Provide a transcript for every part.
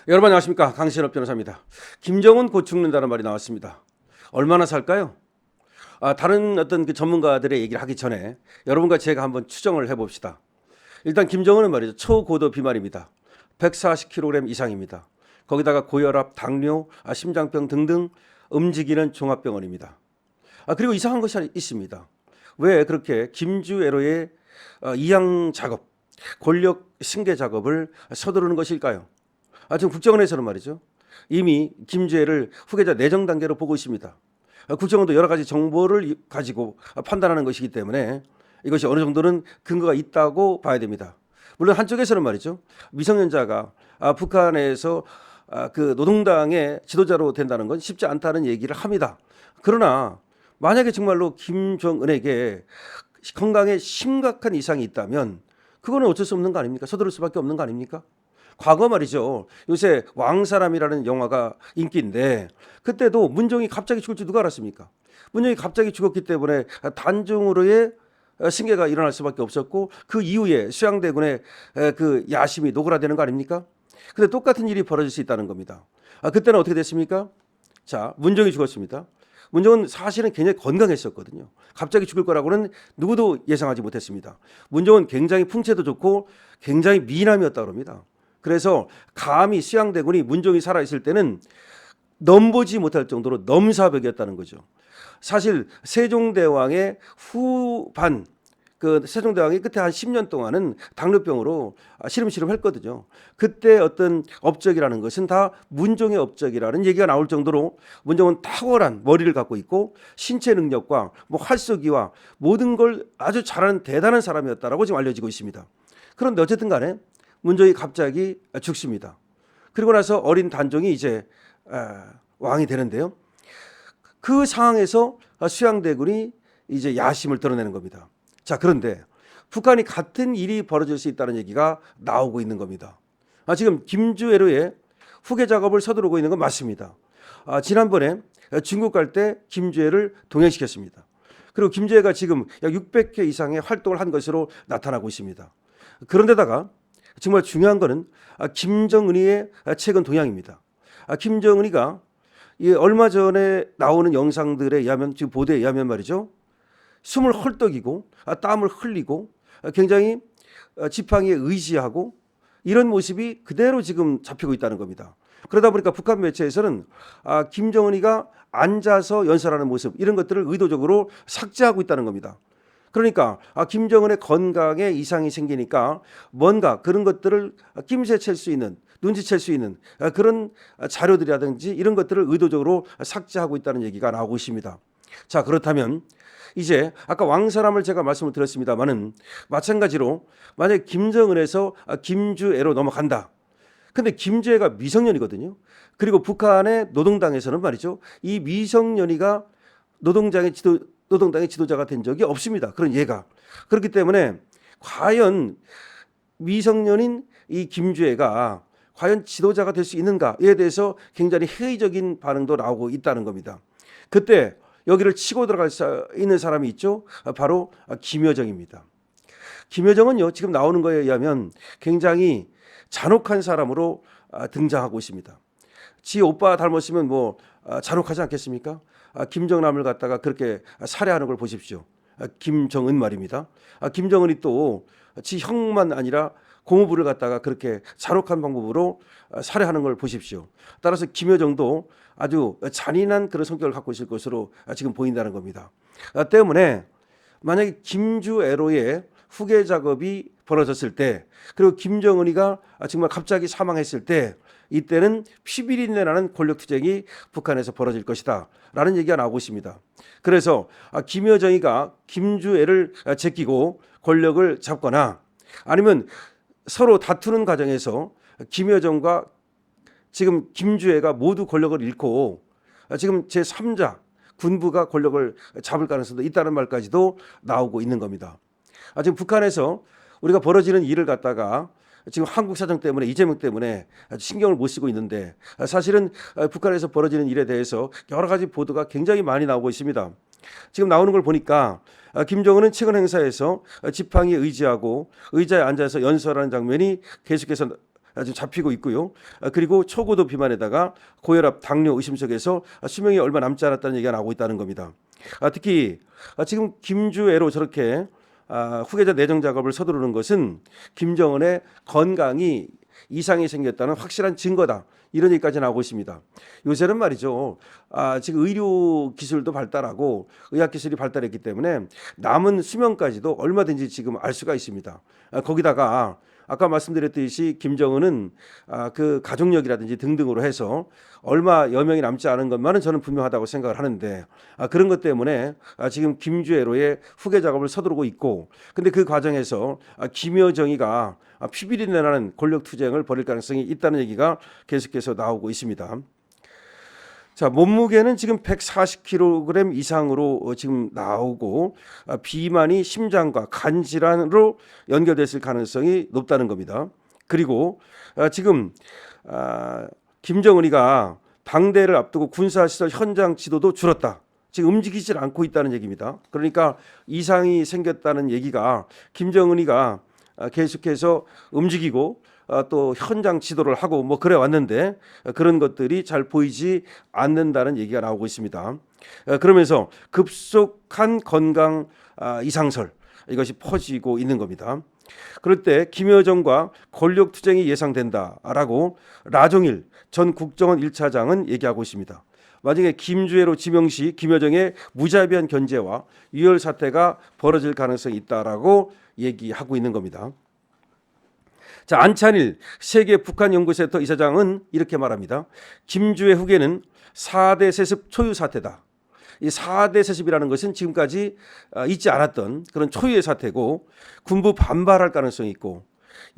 여러분 안녕하십니까, 강신업 변호사입니다. 김정은 곧 죽는다는 말이 나왔습니다. 얼마나 살까요? 다른 어떤 그 전문가들의 얘기를 하기 전에 여러분과 제가 한번 추정을 해봅시다. 일단 김정은은 말이죠, 초고도 비만입니다. 140kg 이상입니다. 거기다가 고혈압, 당뇨, 심장병 등등 움직이는 종합병원입니다. 그리고 이상한 것이 있습니다. 왜 그렇게 김주애로의 이양 작업, 권력 승계 작업을 서두르는 것일까요? 지금 국정원에서는 말이죠, 이미 김주애를 후계자 내정 단계로 보고 있습니다. 국정원도 여러 가지 정보를 가지고 판단하는 것이기 때문에 이것이 어느 정도는 근거가 있다고 봐야 됩니다. 물론 한쪽에서는 말이죠, 미성년자가 북한에서 그 노동당의 지도자로 된다는 건 쉽지 않다는 얘기를 합니다. 그러나 만약에 정말로 김정은에게 건강에 심각한 이상이 있다면 그거는 어쩔 수 없는 거 아닙니까? 서두를 수밖에 없는 거 아닙니까? 과거 말이죠, 요새 왕사람이라는 영화가 인기인데 그때도 문종이 갑자기 죽을 줄 누가 알았습니까? 문종이 갑자기 죽었기 때문에 단종으로의 승계가 일어날 수밖에 없었고, 그 이후에 수양대군의 그 야심이 노골화되는 거 아닙니까? 근데 똑같은 일이 벌어질 수 있다는 겁니다. 그때는 어떻게 됐습니까? 자, 문종이 죽었습니다. 문종은 사실은 굉장히 건강했었거든요. 갑자기 죽을 거라고는 누구도 예상하지 못했습니다. 문종은 굉장히 풍채도 좋고 굉장히 미남이었다고 합니다. 그래서 감히 수양대군이 문종이 살아있을 때는 넘보지 못할 정도로 넘사벽이었다는 거죠. 사실 세종대왕의 후반, 그 세종대왕이 끝에 한 10년 동안은 당뇨병으로 시름시름 했거든요. 그때 어떤 업적이라는 것은 다 문종의 업적이라는 얘기가 나올 정도로 문종은 탁월한 머리를 갖고 있고 신체 능력과 뭐 활쏘기와 모든 걸 아주 잘하는 대단한 사람이었다라고 지금 알려지고 있습니다. 그런데 어쨌든 간에 문종이 갑자기 죽습니다. 그리고 나서 어린 단종이 이제 왕이 되는데요. 그 상황에서 수양대군이 이제 야심을 드러내는 겁니다. 자, 그런데 북한이 같은 일이 벌어질 수 있다는 얘기가 나오고 있는 겁니다. 지금 김주애로의 후계 작업을 서두르고 있는 건 맞습니다. 지난번에 중국 갈 때 김주애를 동행시켰습니다. 그리고 김주애가 지금 약 600회 이상의 활동을 한 것으로 나타나고 있습니다. 그런데다가 정말 중요한 거는 김정은이의 최근 동향입니다. 김정은이가 얼마 전에 나오는 영상들에 의하면, 지금 보도에 의하면 말이죠, 숨을 헐떡이고 땀을 흘리고 굉장히 지팡이에 의지하고 이런 모습이 그대로 지금 잡히고 있다는 겁니다. 그러다 보니까 북한 매체에서는 김정은이가 앉아서 연설하는 모습, 이런 것들을 의도적으로 삭제하고 있다는 겁니다. 그러니까 김정은의 건강에 이상이 생기니까 뭔가 그런 것들을 낌새챌 수 있는, 눈치챌 수 있는 그런 자료들이라든지 이런 것들을 의도적으로 삭제하고 있다는 얘기가 나오고 있습니다. 자, 그렇다면 이제 아까 왕사람을 제가 말씀을 드렸습니다마는 마찬가지로 만약에 김정은에서 김주애로 넘어간다. 근데 김주애가 미성년이거든요. 그리고 북한의 노동당에서는 말이죠, 이 미성년이가 노동당의 지도자가 된 적이 없습니다. 그런 예가. 그렇기 때문에 과연 미성년인 이 김주애가 과연 지도자가 될 수 있는가에 대해서 굉장히 회의적인 반응도 나오고 있다는 겁니다. 그때 여기를 치고 들어갈 수 있는 사람이 있죠. 바로 김여정입니다. 김여정은요, 지금 나오는 거에 의하면 굉장히 잔혹한 사람으로 등장하고 있습니다. 지 오빠 닮았으면 뭐 잔혹하지 않겠습니까? 김정남을 갖다가 그렇게 살해하는 걸 보십시오. 김정은 말입니다. 김정은이 또 지 형만 아니라 고모부를 갖다가 그렇게 잔혹한 방법으로 살해하는 걸 보십시오. 따라서 김여정도 아주 잔인한 그런 성격을 갖고 있을 것으로 지금 보인다는 겁니다. 때문에 만약에 김주애로의 후계 작업이 벌어졌을 때, 그리고 김정은이가 정말 갑자기 사망했을 때, 이때는 피비린내 나는 권력투쟁이 북한에서 벌어질 것이다 라는 얘기가 나오고 있습니다. 그래서 김여정이가 김주애를 제끼고 권력을 잡거나, 아니면 서로 다투는 과정에서 김여정과 지금 김주애가 모두 권력을 잃고 지금 제3자 군부가 권력을 잡을 가능성도 있다는 말까지도 나오고 있는 겁니다. 지금 북한에서 우리가 벌어지는 일을 갖다가 지금 한국 사정 때문에, 이재명 때문에 신경을 못 쓰고 있는데, 사실은 북한에서 벌어지는 일에 대해서 여러 가지 보도가 굉장히 많이 나오고 있습니다. 지금 나오는 걸 보니까 김정은은 최근 행사에서 지팡이에 의지하고 의자에 앉아서 연설하는 장면이 계속해서 지금 잡히고 있고요. 그리고 초고도 비만에다가 고혈압, 당뇨 의심 속에서 수명이 얼마 남지 않았다는 얘기가 나오고 있다는 겁니다. 특히 지금 김주애로 저렇게 후계자 내정 작업을 서두르는 것은 김정은의 건강이 이상이 생겼다는 확실한 증거다. 이런 얘기까지 나오고 있습니다. 요새는 말이죠. 지금 의료 기술도 발달하고 의학 기술이 발달했기 때문에 남은 수명까지도 얼마든지 지금 알 수가 있습니다. 거기다가 아까 말씀드렸듯이 김정은은 그 가족력이라든지 등등으로 해서 얼마 여명이 남지 않은 것만은 저는 분명하다고 생각을 하는데 그런 것 때문에 지금 김주애로의 후계 작업을 서두르고 있고, 근데 그 과정에서 김여정이가 피비린내 나는 권력 투쟁을 벌일 가능성이 있다는 얘기가 계속해서 나오고 있습니다. 자, 몸무게는 지금 140kg 이상으로 지금 나오고 비만이 심장과 간 질환으로 연결됐을 가능성이 높다는 겁니다. 그리고 지금 김정은이가 당대를 앞두고 군사시설 현장 지도도 줄었다. 지금 움직이질 않고 있다는 얘기입니다. 그러니까 이상이 생겼다는 얘기가 김정은이가 계속해서 움직이고 또 현장 지도를 하고 뭐 그래 왔는데 그런 것들이 잘 보이지 않는다는 얘기가 나오고 있습니다. 그러면서 급속한 건강 이상설, 이것이 퍼지고 있는 겁니다. 그럴 때 김여정과 권력 투쟁이 예상된다라고 라종일 전 국정원 1차장은 얘기하고 있습니다. 만약에 김주애로 지명 시 김여정의 무자비한 견제와 유혈 사태가 벌어질 가능성이 있다라고 얘기하고 있는 겁니다. 자, 안찬일 세계 북한연구센터 이사장은 이렇게 말합니다. 김주애 후계는 4대 세습 초유 사태다. 이 4대 세습이라는 것은 지금까지 있지 않았던 그런 초유의 사태고, 군부 반발할 가능성이 있고,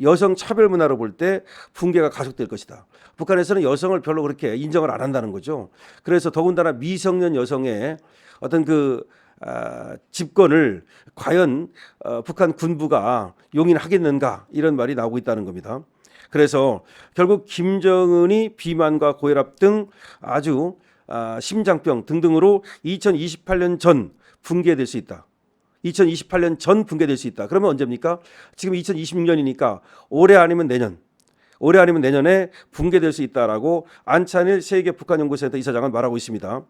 여성 차별 문화로 볼 때 붕괴가 가속될 것이다. 북한에서는 여성을 별로 그렇게 인정을 안 한다는 거죠. 그래서 더군다나 미성년 여성의 어떤 그 집권을 과연 북한 군부가 용인하겠는가, 이런 말이 나오고 있다는 겁니다. 그래서 결국 김정은이 비만과 고혈압 등 아주 심장병 등등으로 2028년 전 붕괴될 수 있다. 2028년 전 붕괴될 수 있다. 그러면 언제입니까? 지금 2026년이니까 올해 아니면 내년에 붕괴될 수 있다라고 안찬일 세계 북한연구센터 이사장은 말하고 있습니다.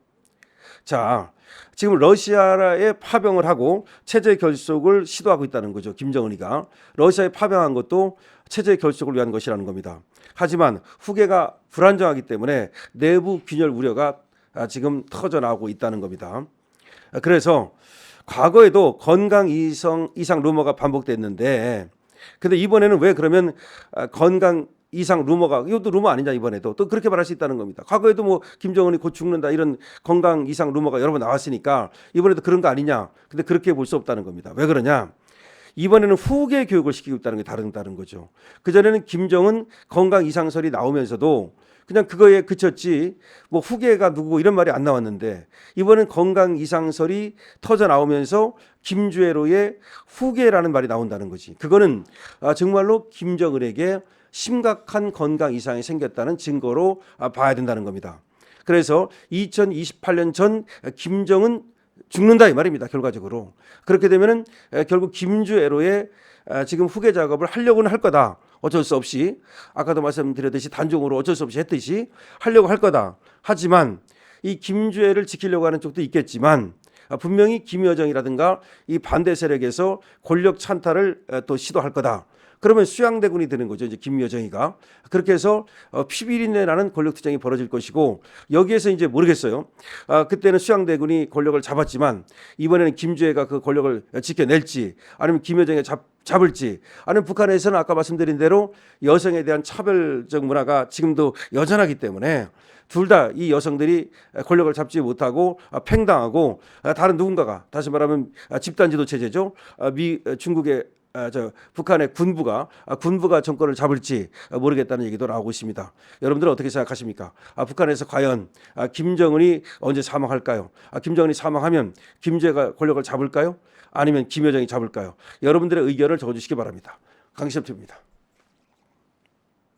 자, 지금 러시아에 파병을 하고 체제 결속을 시도하고 있다는 거죠. 김정은이가 러시아에 파병한 것도 체제 결속을 위한 것이라는 겁니다. 하지만 후계가 불안정하기 때문에 내부 균열 우려가 지금 터져나오고 있다는 겁니다. 그래서 과거에도 건강 이상 루머가 반복됐는데, 근데 이번에는 왜 그러면 건강 이상 루머가, 이것도 루머 아니냐, 이번에도 또 그렇게 말할 수 있다는 겁니다. 과거에도 뭐 김정은이 곧 죽는다 이런 건강 이상 루머가 여러 번 나왔으니까 이번에도 그런 거 아니냐. 근데 그렇게 볼 수 없다는 겁니다. 왜 그러냐? 이번에는 후계 교육을 시키고 있다는 게 다른 거죠. 그전에는 김정은 건강 이상설이 나오면서도 그냥 그거에 그쳤지 뭐 후계가 누구고 이런 말이 안 나왔는데, 이번엔 건강 이상설이 터져 나오면서 김주애로의 후계라는 말이 나온다는 거지. 그거는 정말로 김정은에게 심각한 건강 이상이 생겼다는 증거로 봐야 된다는 겁니다. 그래서 2028년 전 김정은 죽는다 이 말입니다. 결과적으로 그렇게 되면은 결국 김주애로의 지금 후계 작업을 하려고는 할 거다. 어쩔 수 없이 아까도 말씀드렸듯이 단종으로 어쩔 수 없이 했듯이 하려고 할 거다. 하지만 이 김주애를 지키려고 하는 쪽도 있겠지만 분명히 김여정이라든가 이 반대 세력에서 권력 찬탈을 또 시도할 거다. 그러면 수양대군이 되는 거죠. 이제 김여정이가 그렇게 해서 피비린내 나는 권력투쟁이 벌어질 것이고, 여기에서 이제 모르겠어요. 그때는 수양대군이 권력을 잡았지만 이번에는 김주애가 그 권력을 지켜낼지, 아니면 김여정이 잡을지, 아니면 북한에서는 아까 말씀드린 대로 여성에 대한 차별적 문화가 지금도 여전하기 때문에 둘 다 이 여성들이 권력을 잡지 못하고 팽당하고 다른 누군가가, 다시 말하면 집단지도 체제죠. 중국의 북한의 군부가 정권을 잡을지 모르겠다는 얘기도 나오고 있습니다. 여러분들은 어떻게 생각하십니까? 북한에서 과연 김정은이 언제 사망할까요? 김정은이 사망하면 김주애가 권력을 잡을까요? 아니면 김여정이 잡을까요? 여러분들의 의견을 적어주시기 바랍니다. 강시엽입니다.